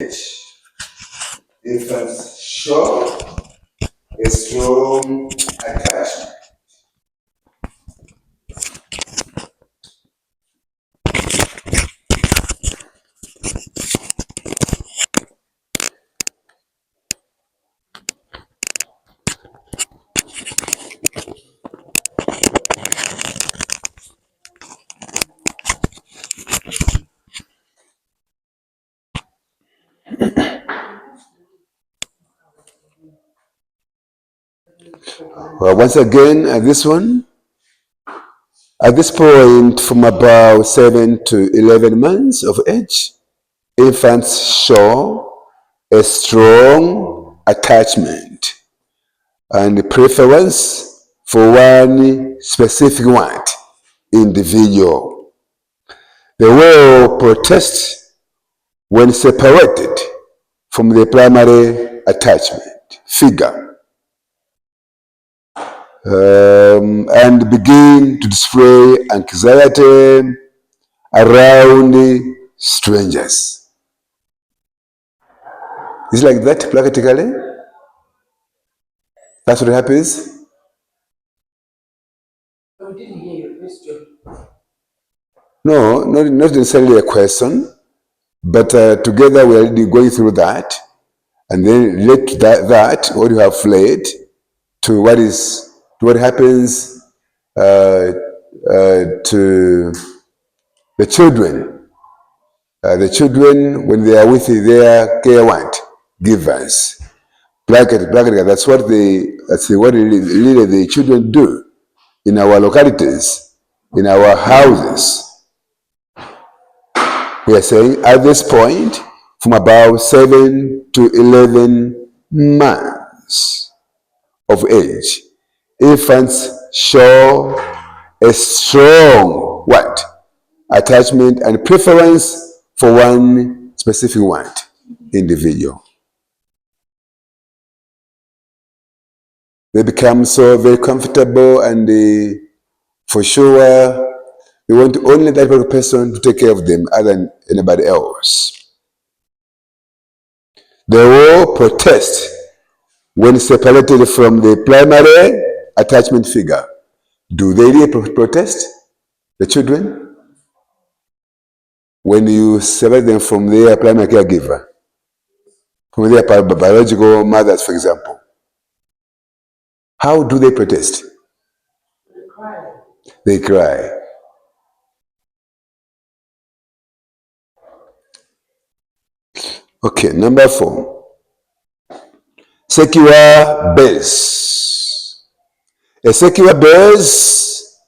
age, infants show a strong attachment. Well, once again, at this point, from about 7 to 11 months of age, infants show a strong attachment and preference for one specific individual. They will protest when separated from the primary attachment figure. And begin to display anxiety around strangers. Is it like that practically? That's what happens? I didn't hear your question. No, not necessarily a question, but together we are already going through that, and then relate that what you have fled to what happens to the children. The children, when they are with their care givers. Bracket, that's what really the children do in our localities, in our houses. We are saying at this point, from about 7 to 11 months of age, infants show a strong attachment and preference for one specific individual. They become so very comfortable, and for sure they want only that person to take care of them other than anybody else. They will protest when separated from the primary attachment figure. Do they really protest, the children? When you separate them from their primary caregiver, from their biological mothers, for example, how do they protest? They cry. Okay, number 4. Secure base. A secure base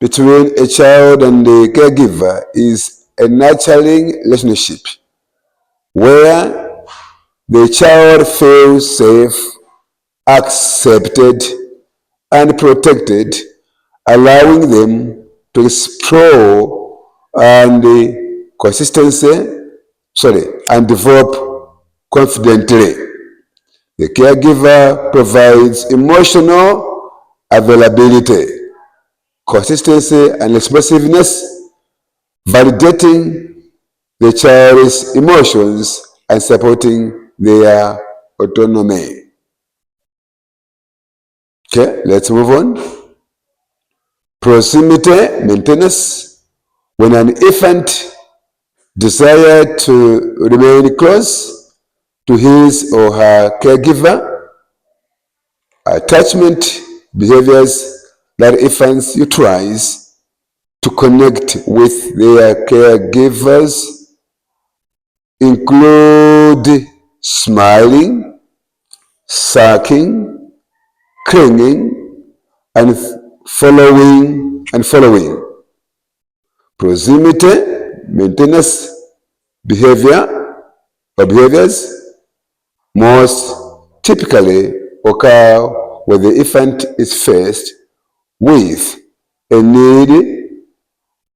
between a child and the caregiver is a nurturing relationship where the child feels safe, accepted, and protected, allowing them to explore and develop confidently. The caregiver provides emotional availability, consistency, and expressiveness, validating the child's emotions and supporting their autonomy. Okay, let's move on. Proximity maintenance. When an infant desires to remain close to his or her caregiver, attachment behaviors that infants utilize to connect with their caregivers include smiling, sucking, clinging, and following. Proximity maintenance behaviors most typically occur when the infant is faced with a need,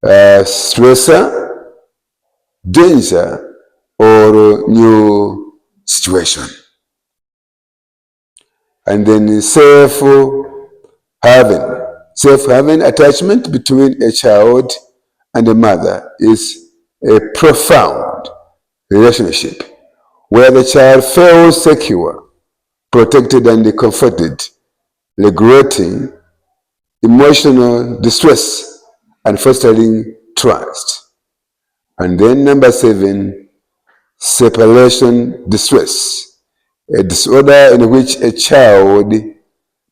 stressor, danger, or new situation. And then self-having attachment between a child and a mother is a profound relationship where the child feels secure, protected, and comforted, regulating emotional distress and fostering trust. And then number 7, separation distress, a disorder in which a child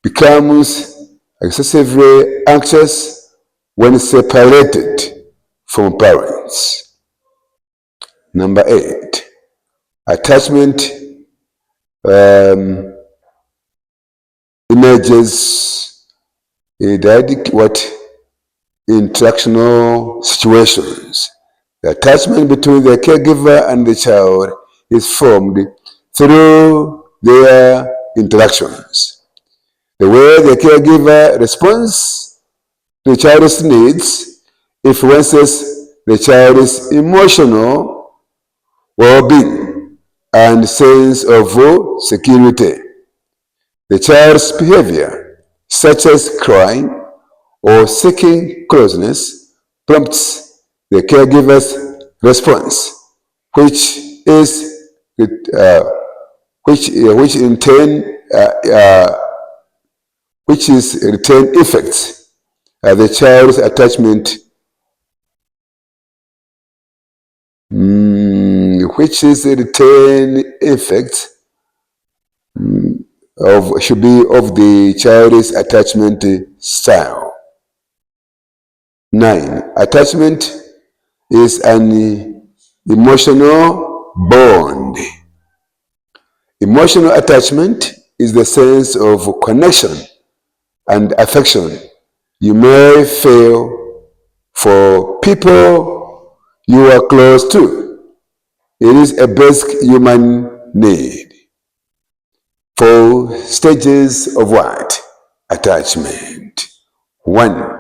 becomes excessively anxious when separated from parents. Number 8, attachment images interactional situations. The attachment between the caregiver and the child is formed through their interactions. The way the caregiver responds to the child's needs influences the child's emotional well-being and sense of security. The child's behavior, such as crying or seeking closeness, prompts the caregiver's response, which in turn affects the child's attachment, which is a return effect of the child's attachment style. 9, attachment is an emotional bond. Emotional attachment is the sense of connection and affection you may feel for people you are close to. It is a basic human need. 4 stages of what? Attachment. 1,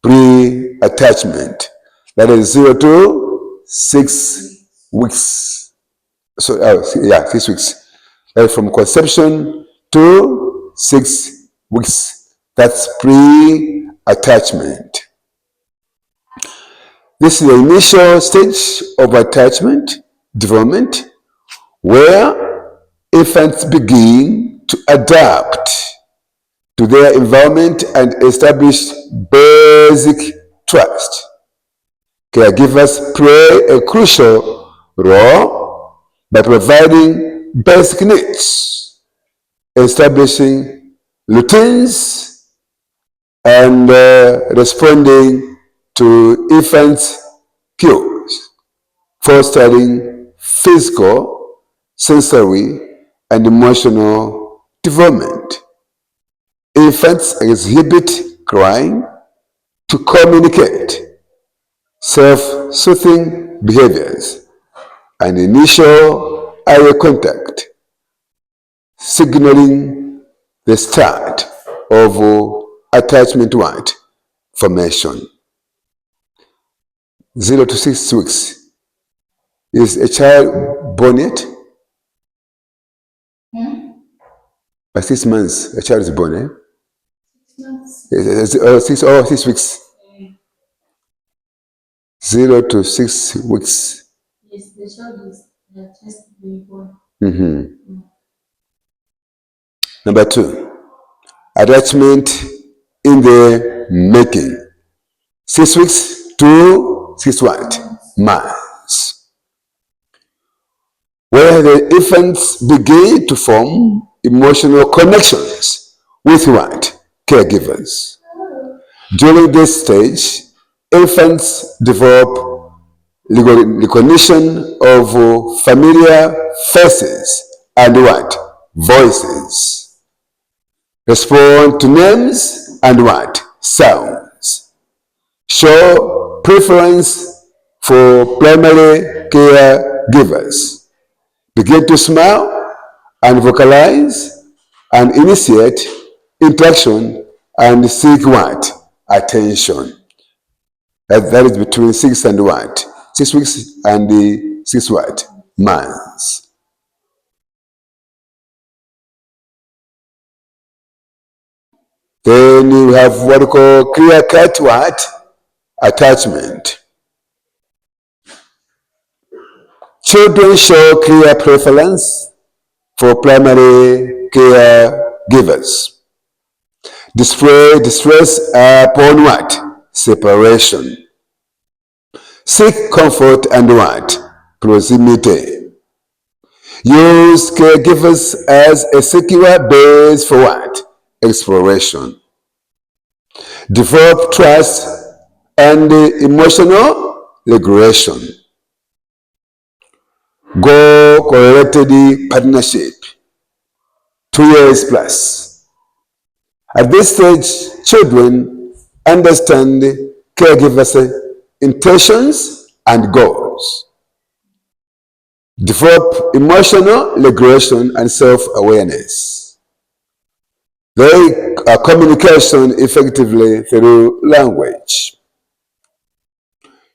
pre-attachment. That is 0 to 6 weeks. 6 weeks. That is from conception to 6 weeks. That's pre-attachment. This is the initial stage of attachment development, where infants begin to adapt to their environment and establish basic trust. Caregivers play a crucial role by providing basic needs, establishing routines, and responding to infants' cues, fostering physical, sensory, and emotional development. Infants exhibit crying to communicate, self-soothing behaviors, and initial eye contact, signaling the start of attachment formation. 0 to 6 weeks. Is a child born yet? By 6 months, a child is born, eh? 6 weeks. 0 to 6 weeks. Yes, the child is just being born. Number 2, attachment in the making. 6 weeks to 6 months. Where the infants begin to form emotional connections with caregivers. During this stage, infants develop recognition of familiar faces and voices, respond to names and sounds, show preference for primary caregivers, begin to smile and vocalize and initiate interaction and seek attention. That is between 6 and 6 weeks and 6 months. Then you have what we call clear-cut attachment. Children show clear preference for primary caregivers. Display distress upon what? Separation. Seek comfort and what? Proximity. Use caregivers as a secure base for what? Exploration. Develop trust and emotional regulation. Goal correlated partnership. 2 years plus. At this stage, children understand caregivers' intentions and goals. Develop emotional regulation and self-awareness. They communication effectively through language.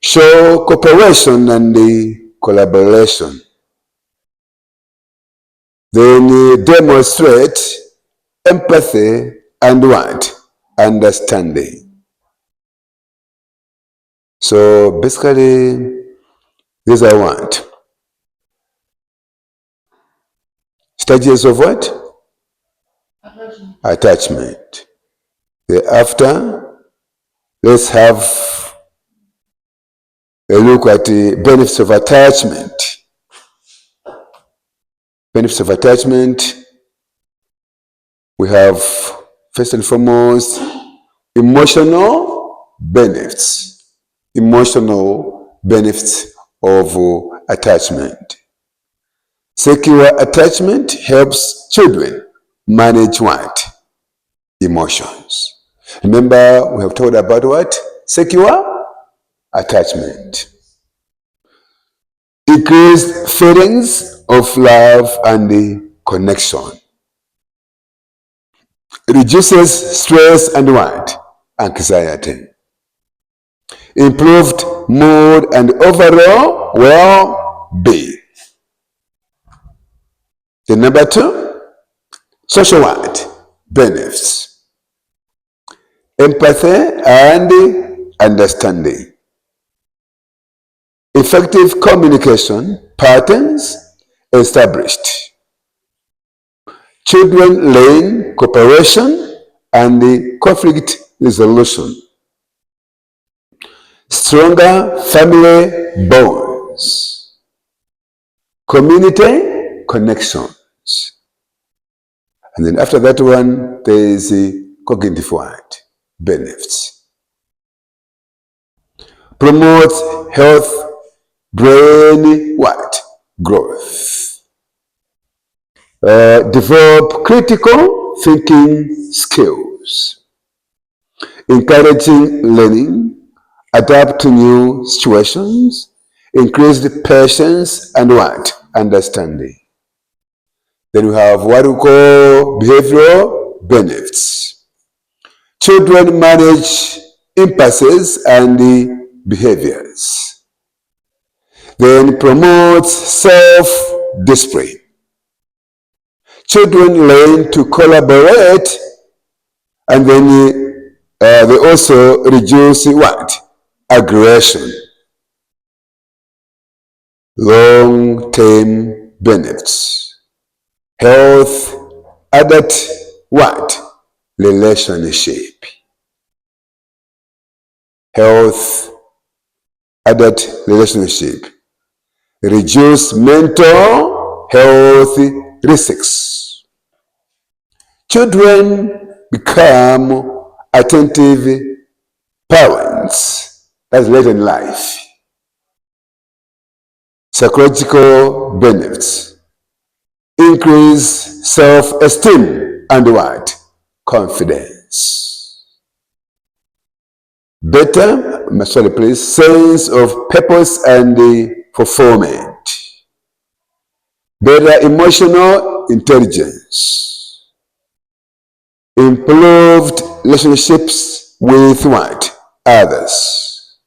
Show cooperation and collaboration. Then demonstrate empathy and what? Understanding. So basically, these are what? Stages of what? Attachment. Thereafter, let's have a look at the benefits of attachment. Benefits of attachment. We have, first and foremost, emotional benefits. Emotional benefits of attachment. Secure attachment helps children manage what? Emotions. Remember, we have talked about what? Secure attachment. Increased feelings of love and connection. Reduces stress and what? Anxiety. Improved mood and overall well-being. Then number 2, social what? Benefits. Empathy and understanding. Effective communication patterns established. Children learn cooperation and conflict resolution. Stronger family bonds. Community connections. And then after that one, there is the cognitive what? Benefits. Promotes health, brain what? Growth. Develop critical thinking skills. Encouraging learning, adapt to new situations, increase the patience and what? Understanding. Then we have what we call behavioral benefits. Children manage impulses and behaviors. Then promotes self-discipline. Children learn to collaborate, and then they also reduce what? Aggression. Long-term benefits. Health, adult what? Relationship. Health, adult relationship. Reduce mental health risks. Children become attentive parents. That's late in life. Psychological benefits. Increase self-esteem and what? Confidence. Better, sense of purpose and fulfillment. Better emotional intelligence. Improved relationships with what? Others.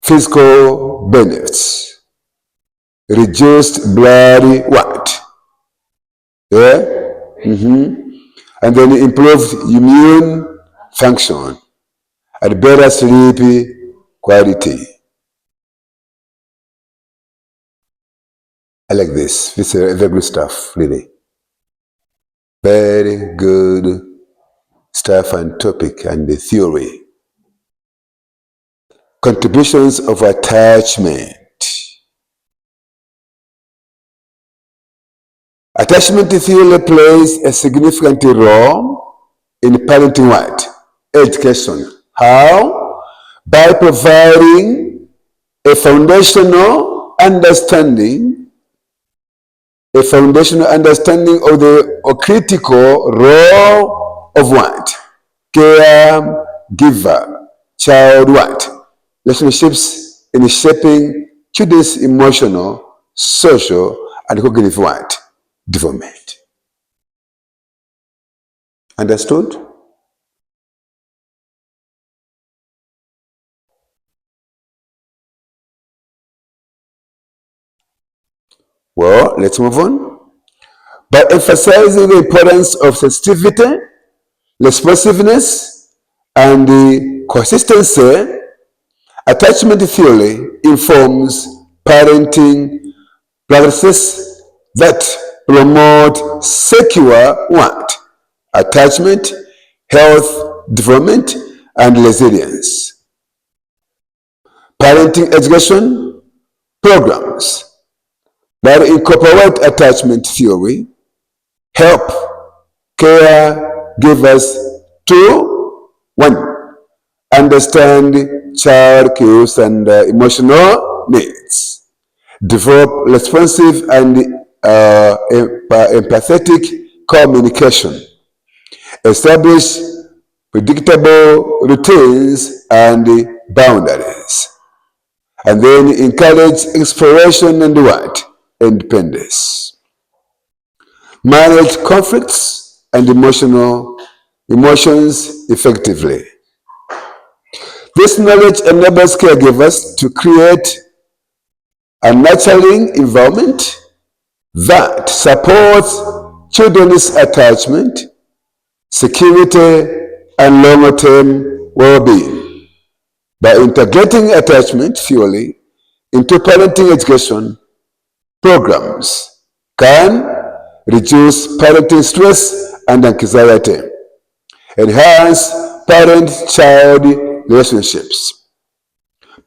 Physical benefits. Reduced blood what? Yeah? And then improved immune function and better sleep quality. I like this. This is very good stuff, really. Very good stuff and topic and the theory. Contributions of attachment. Attachment theory plays a significant role in parenting what? Education. How? By providing a foundational understanding of the critical role of what? Caregiver, child what? Relationships in shaping children's emotional, social, and cognitive what? Development. Understood? Well, let's move on. By emphasizing the importance of sensitivity, responsiveness, and the consistency, attachment theory informs parenting practices that promote secure what? Attachment, health, development, and resilience. Parenting education programs that incorporate attachment theory help caregivers to, one, understand child cues and emotional needs, develop responsive and empathetic communication, establish predictable routines and boundaries, and then encourage exploration and what? Independence. Manage conflicts and emotions effectively. This knowledge enables caregivers to create a nurturing environment that supports children's attachment, security, and longer-term well-being. By integrating attachment theory into parenting education programs, can reduce parenting stress and anxiety, enhance parent-child relationships,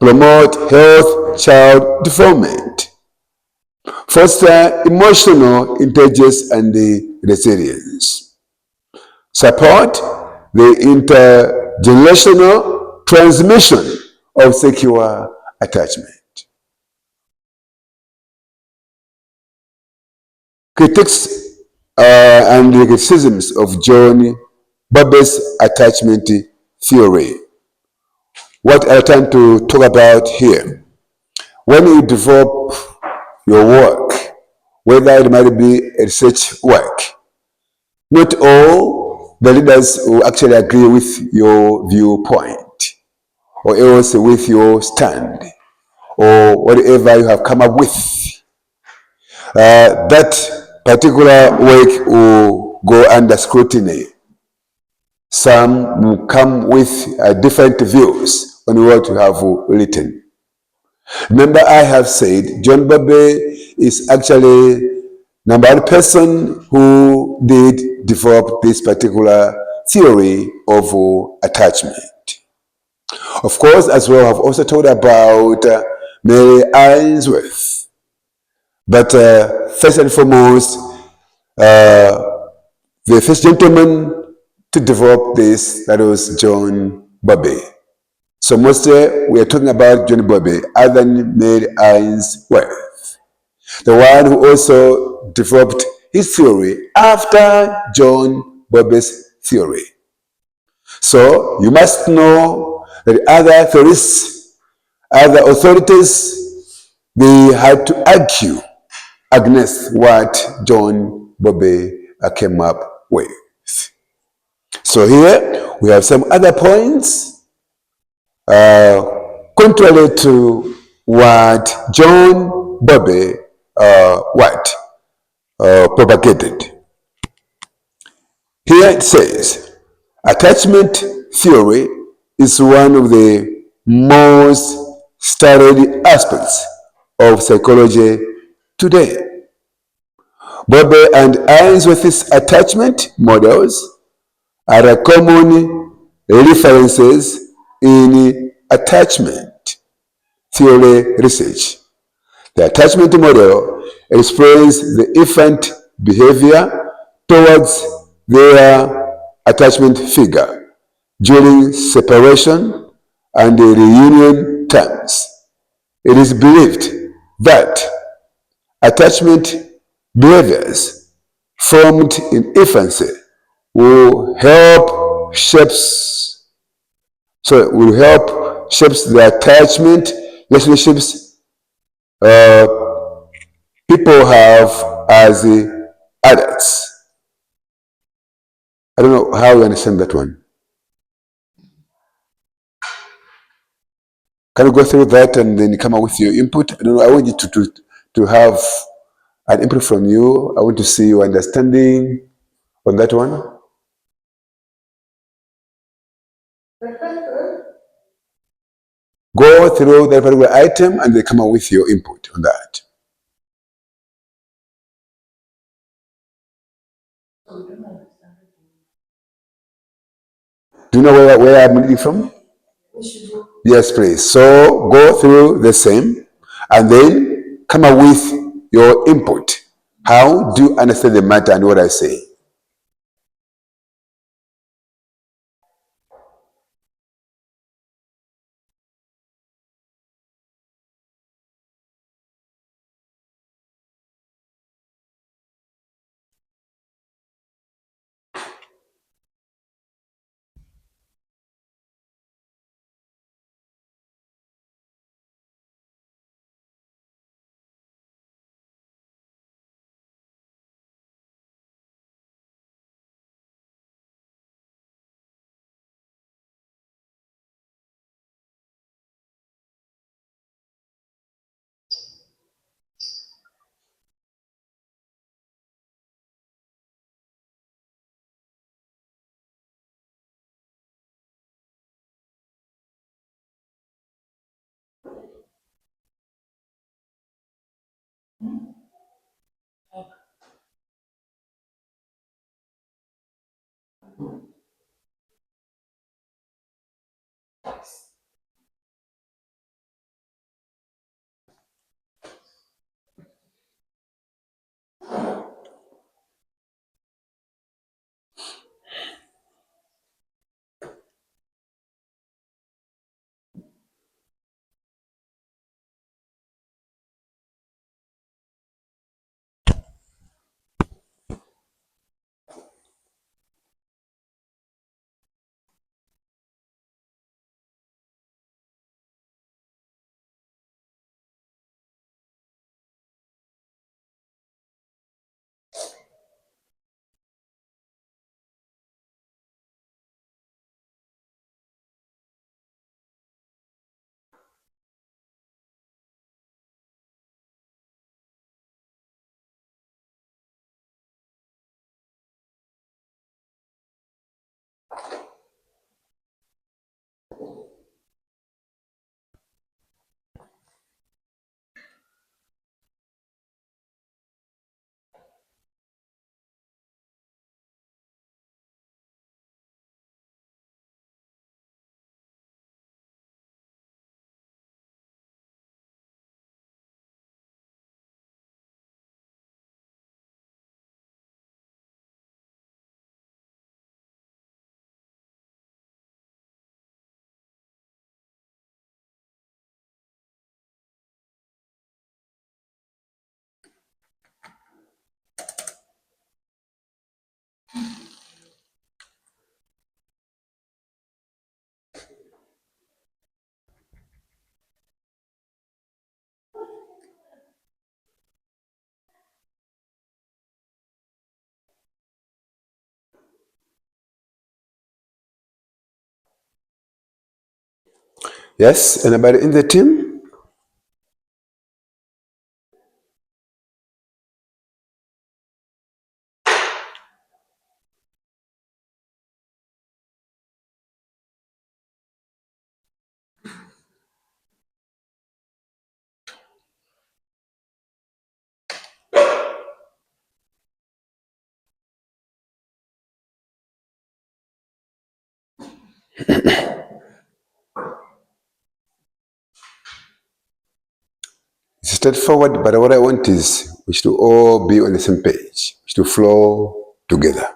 promote health child development, foster emotional intelligence and resilience, support the intergenerational transmission of secure attachment. Critics and criticisms of John Bowlby's attachment theory. What I tend to talk about here, when you develop your work, whether it might be a research work, not all the leaders will actually agree with your viewpoint or else with your stand or whatever you have come up with. That particular work will go under scrutiny. Some will come with different views on what you have written. Remember, I have said John Bowlby is actually number one person who did develop this particular theory of attachment. Of course, as well, I've also told about Mary Ainsworth. But first and foremost, the first gentleman to develop this, that was John Bowlby. So mostly we are talking about John Bowlby, other than Mary Ainsworth, the one who also developed his theory after John Bowlby's theory. So you must know that other theorists, other authorities, they had to argue against what John Bowlby came up with. So here we have some other points contrary to what John Bowlby propagated. Here it says, attachment theory is one of the most studied aspects of psychology today. Bobby and Ainsworth's attachment models are a common references in attachment theory research. The attachment model explains the infant behavior towards their attachment figure during separation and reunion times. It is believed that attachment behaviors formed in infancy will help shapes will help shapes the attachment relationships uh, people have as adults. I don't know how you understand that one. Can you go through that and then come up with your input? I don't know. I want you to have an input from you. I want to see your understanding on that one. Go through that particular item and then come up with your input on that. Do you know where I'm reading from? Yes, please. So go through the same and then come up with your input. How do you understand the matter and what I say? Yes, anybody in the team? It's straightforward, but what I want is we should all be on the same page. We should flow together.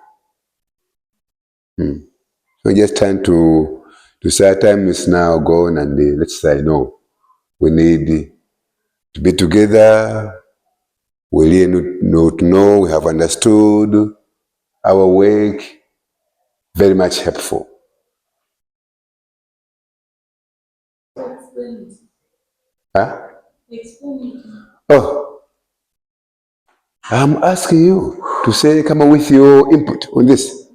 So just trying to say our time is now gone, and let's say no. We need to be together. We really know we have understood our work. Very much helpful. Explain it. Huh? Explain it. Oh, I'm asking you to say, come up with your input on this.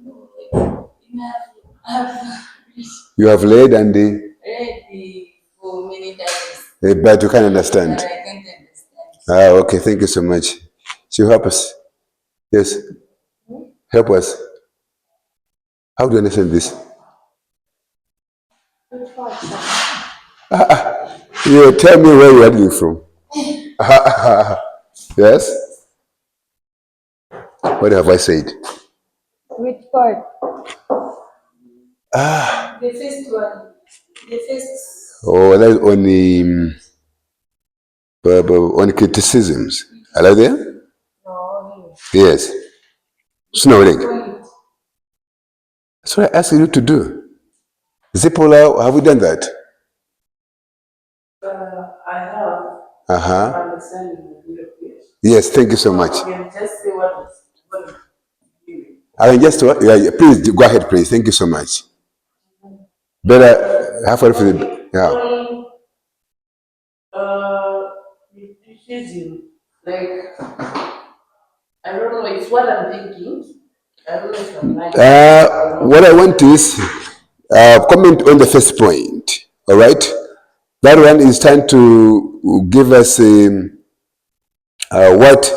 You have read and Read for many times, but you can't understand. but I can't understand. Okay. Thank you so much. So help us. Yes, help us. How do you understand this? Which part? You tell me where you are reading from. Yes. What have I said? Which part? The first one. The first. Oh, that's on criticisms. Are you there? No. Yes. So now, Point. that's what I asked you to do. Zipola, have we done that? I have understanding of your place. Yes, thank you so much. You can just say what is given. I can just, yeah, please go ahead, please. Thank you so much. Better have a feeling. Yeah. Criticism, like, I don't know, it's what I'm thinking. I don't know if I'm right. What I want is comment on the first point. All right. That one is trying to give us what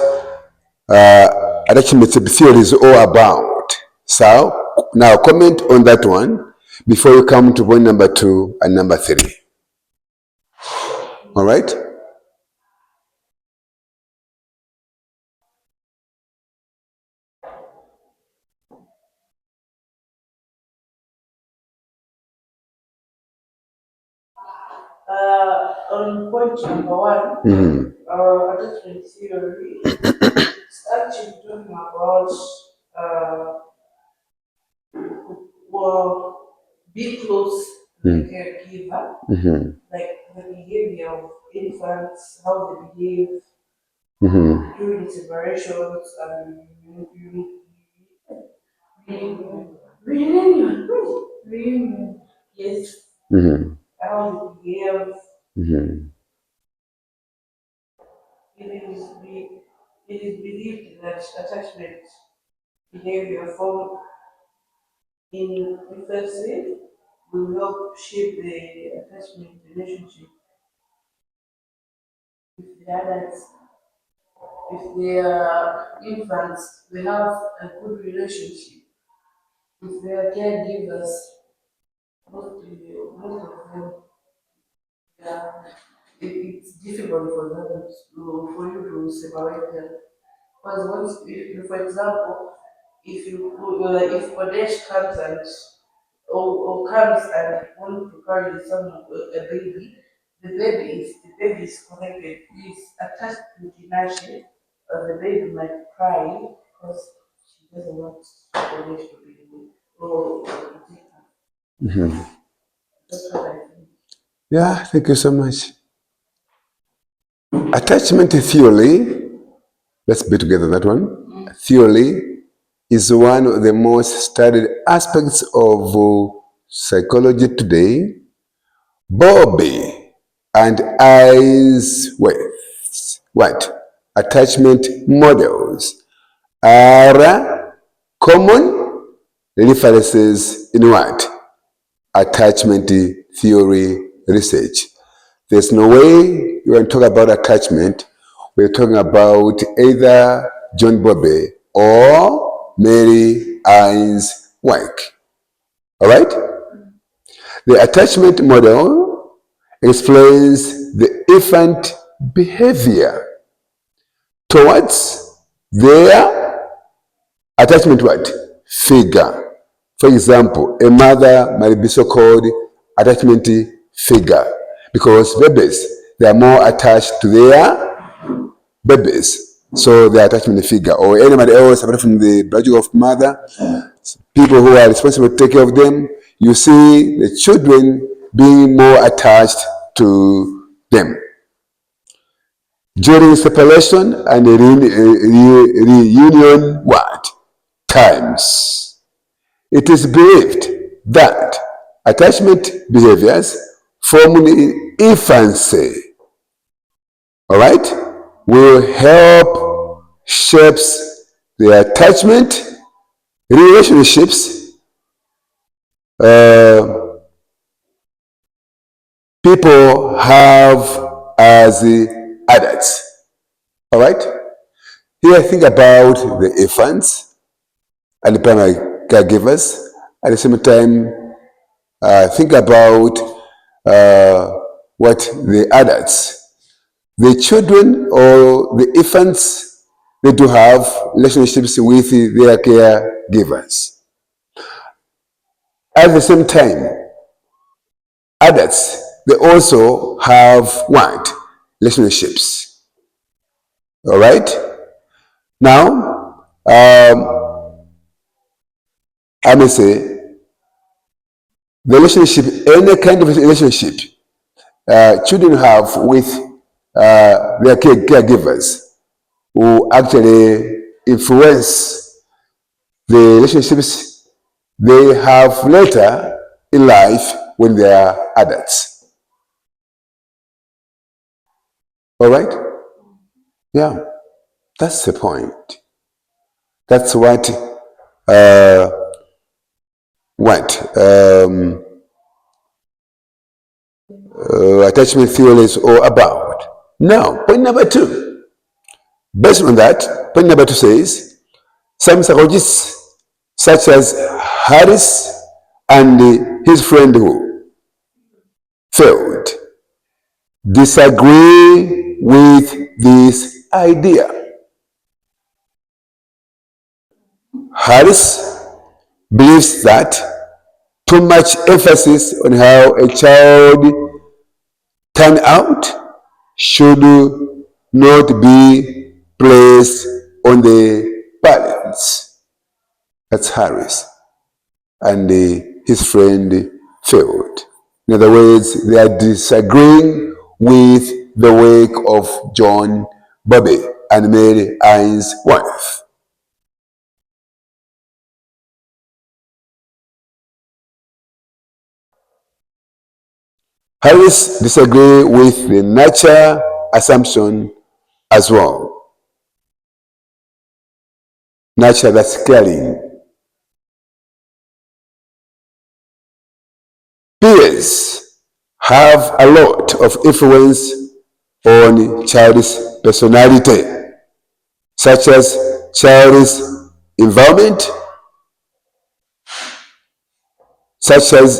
attachment theory is all about. So now comment on that one before you come to point number 2 and number 3. All right. On point number 1, attachment theory, it's actually talking about well, be close to the caregiver, like the behavior of infants, how they behave during separations and reunion. Yes, how they behave. It is believed that attachment behavior formed in infancy will help shape the attachment relationship with the adults. If they are infants, they have a good relationship. If they are caregivers, most of them, yeah, it's difficult for them for you to separate them. Because once, for example, if Kodesh comes and or comes and wants to carry a baby, the baby is connected, is attached to Tinashe, the baby might cry because she doesn't want Kodesh to be with or to take her. That's what I think. Yeah, thank you so much. Attachment theory, let's be together that one. Theory is one of the most studied aspects of psychology today. Bowlby and Ainsworth's attachment models are common references in attachment theory research. There's no way you can talk about attachment. We're talking about either John Bowlby or Mary Ainsworth. All right? The attachment model explains the infant behavior towards their attachment figure. For example, a mother might be so-called attachment figure because babies, they are more attached to their babies. So the attachment figure or anybody else apart from the biological of mother, people who are responsible to take care of them, you see the children being more attached to them. During separation and reunion times, it is believed that attachment behaviors formed in infancy, all right, will help shapes the attachment relationships people have as adults. All right? Here, think about the infants and the primary caregivers. At the same time, think about what the adults, the children or the infants, they do have relationships with their caregivers. At the same time, adults, they also have what? Relationships. All right? Now, I may say, the relationship, any kind of relationship children have with their caregivers who actually influence the relationships they have later in life when they are adults. All right? Yeah, that's the point. That's what attachment theory is all about. Now, point number 2. Based on that, point number 2 says, some psychologists, such as Harris and his friend who failed, disagree with this idea. Harris believes that too much emphasis on how a child turned out should not be placed on the parents. That's Harris. And his friend failed. In other words, they are disagreeing with the work of John Bowlby and Mary Ainsworth. Harris disagrees with the nature assumption as well. Nature, that's caring. Peers have a lot of influence on child's personality, such as child's environment, such as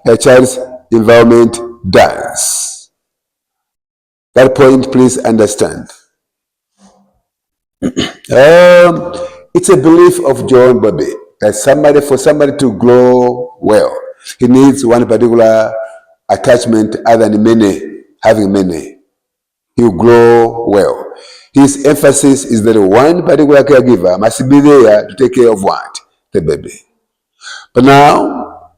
a child's environment does. That point, please understand. It's a belief of John Bowlby that for somebody to grow well, he needs one particular attachment other than having many. He'll grow well. His emphasis is that one particular caregiver must be there to take care of what? The baby. But now,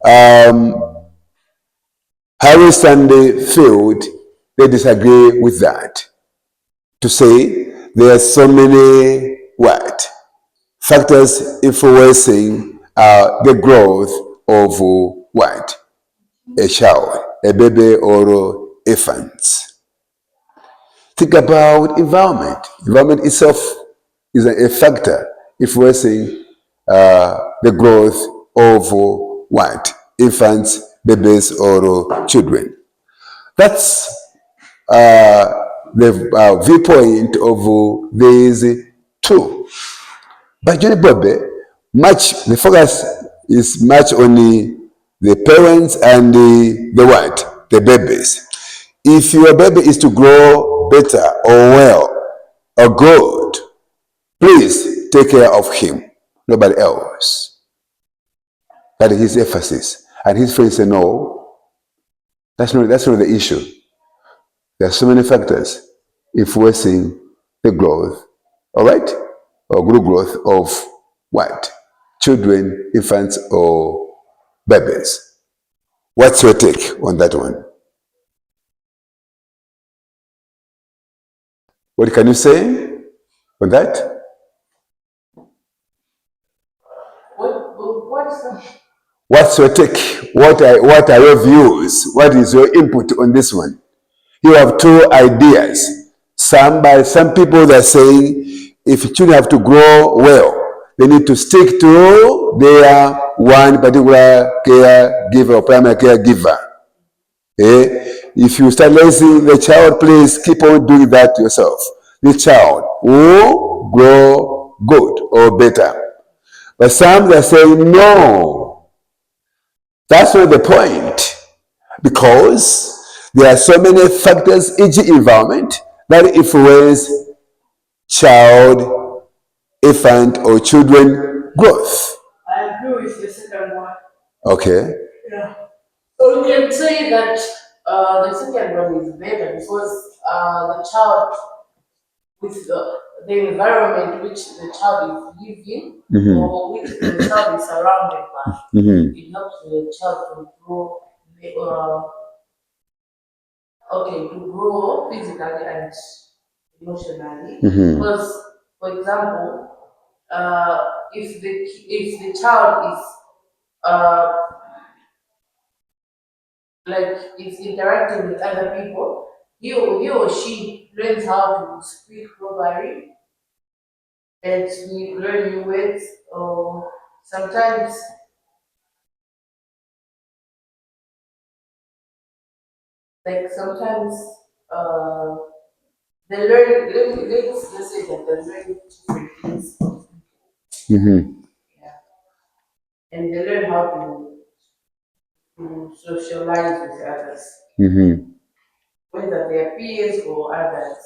Harris and Field, they disagree with that. To say there are so many factors influencing the growth of a child, a baby or infant. Think about environment. Environment itself is a factor influencing the growth of infants, babies, or children. That's the viewpoint of these two. But John Bowlby, the focus is much on the parents and the babies. If your baby is to grow better or well or good, please take care of him, nobody else. That is his emphasis. And his friends say, no, that's not the issue. There are so many factors influencing the growth, all right, or good growth of what? Children, infants, or babies. What's your take on that one? What can you say on that? What's that? What's your take? What are your views? What is your input on this one? You have two ideas. Some people that are saying if children have to grow well, they need to stick to their one particular caregiver or primary caregiver. If you start raising the child, please keep on doing that yourself. The child will grow good or better. But some are saying no, that's not the point, because there are so many factors in the environment that influence child, infant, or children growth. I agree with the second one. Okay. Yeah. So we can say that the second one is better because the child, with the environment which the child is living, or which the child is surrounded by, it helps the child to grow, to grow physically and emotionally. Because, for example, if the child is uh, like is interacting with other people, he or she learns how to speak properly and to learn new words, or sometimes sometimes they learn, let's say that they learn different things. Yeah. And they learn how to socialize with others, whether they are peers or others.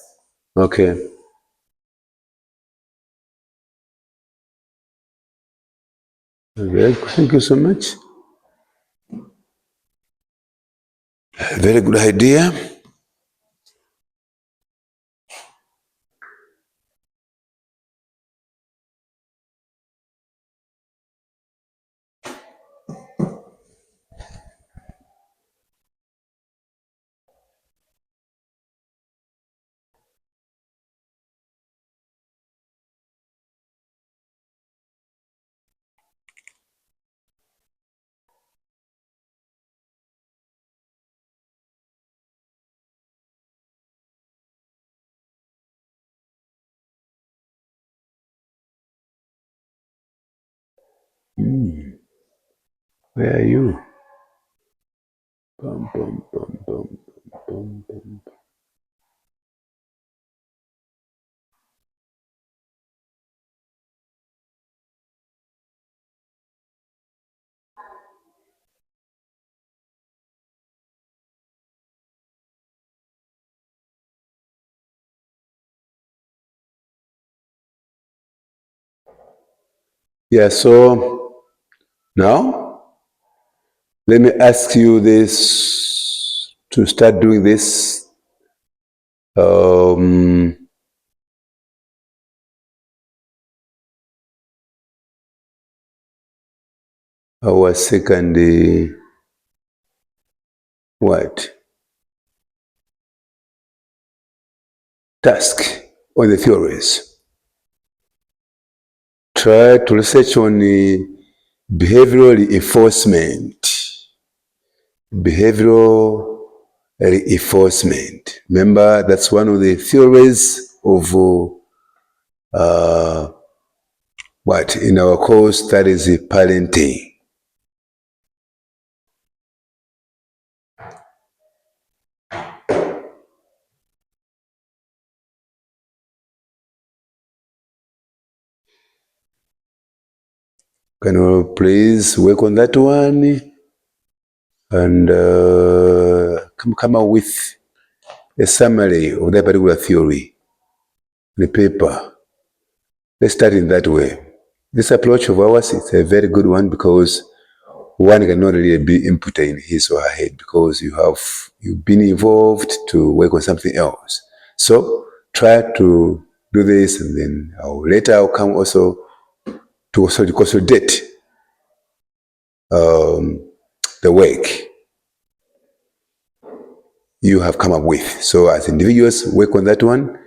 Okay. Okay. Thank you so much. Very good idea. Where are you? Bum, bum, bum, bum, bum, bum. Yeah, so now let me ask you this to start doing this. Our second task on the theories. Try to research on behavioral reinforcement. Behavioral reinforcement. Remember, that's one of the theories of in our course, that is parenting. Can you please work on that one and come up with a summary of that particular theory, the paper. Let's start in that way. This approach of ours is a very good one because one cannot really be impotent in his or her head because you've been involved to work on something else. So try to do this, and then later I'll come also to also consolidate the work you have come up with. So as individuals, work on that one.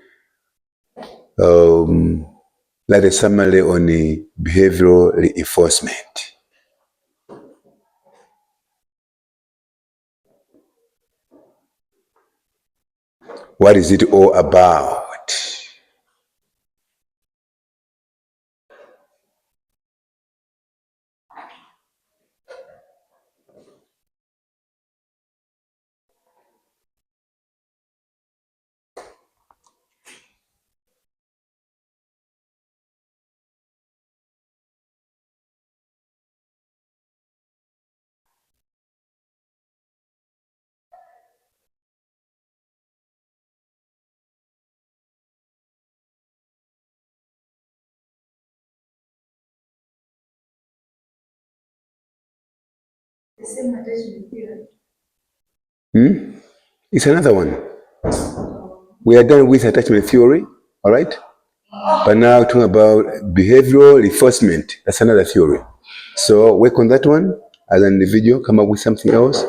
Like a summary on the behavioral reinforcement. What is it all about? The same attachment theory. It's another one. We are done with attachment theory, all right? But now talking about behavioral reinforcement. That's another theory. So work on that one as an individual, come up with something else.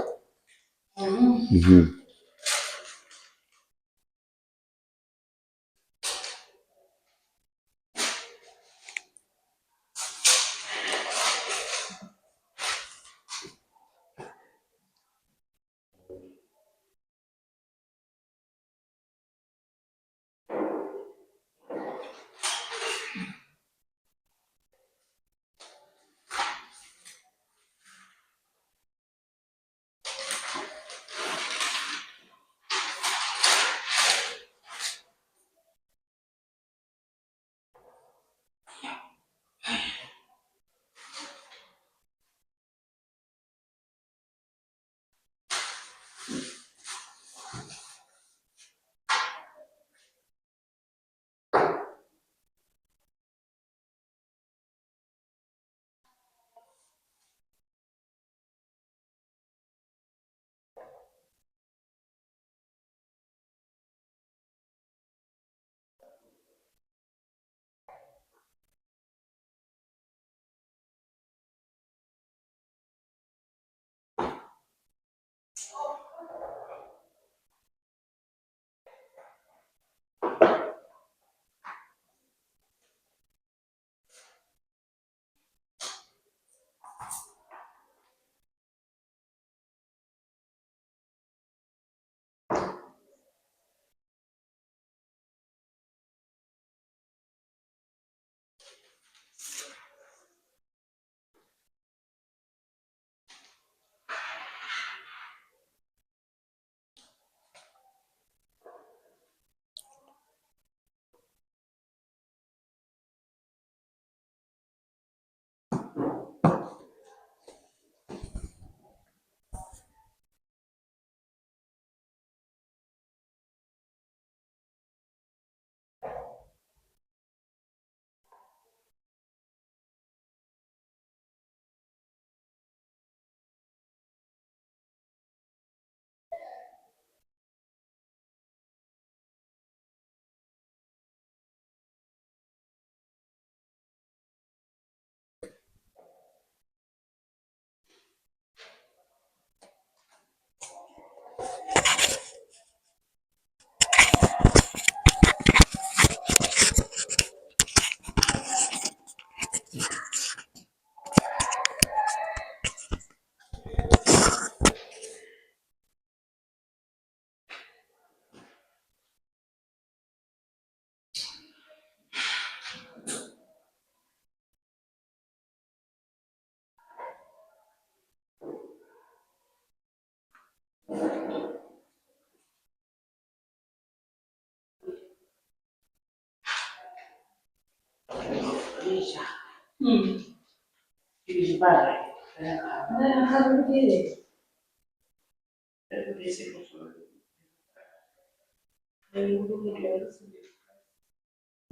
How do we get it?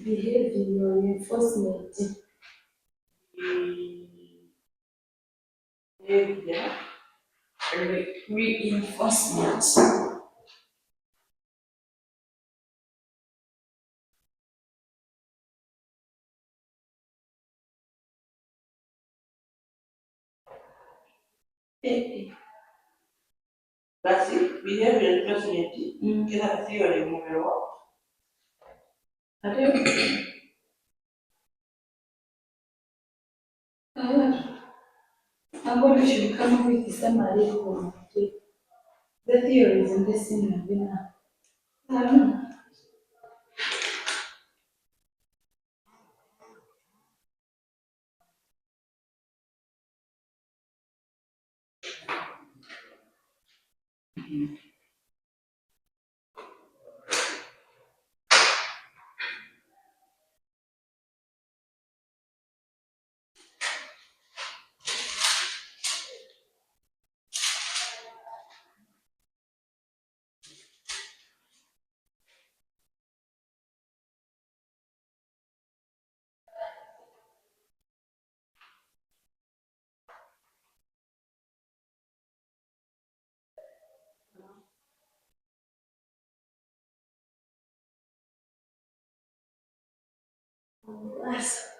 Behavior reinforcement. Yeah. Reinforcement. Basi behavior adjustment kila theory mumewa Ate I'm going to come up with summary for the theories in this seminar. I don't know. Yes.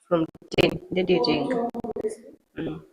From 10, did you think?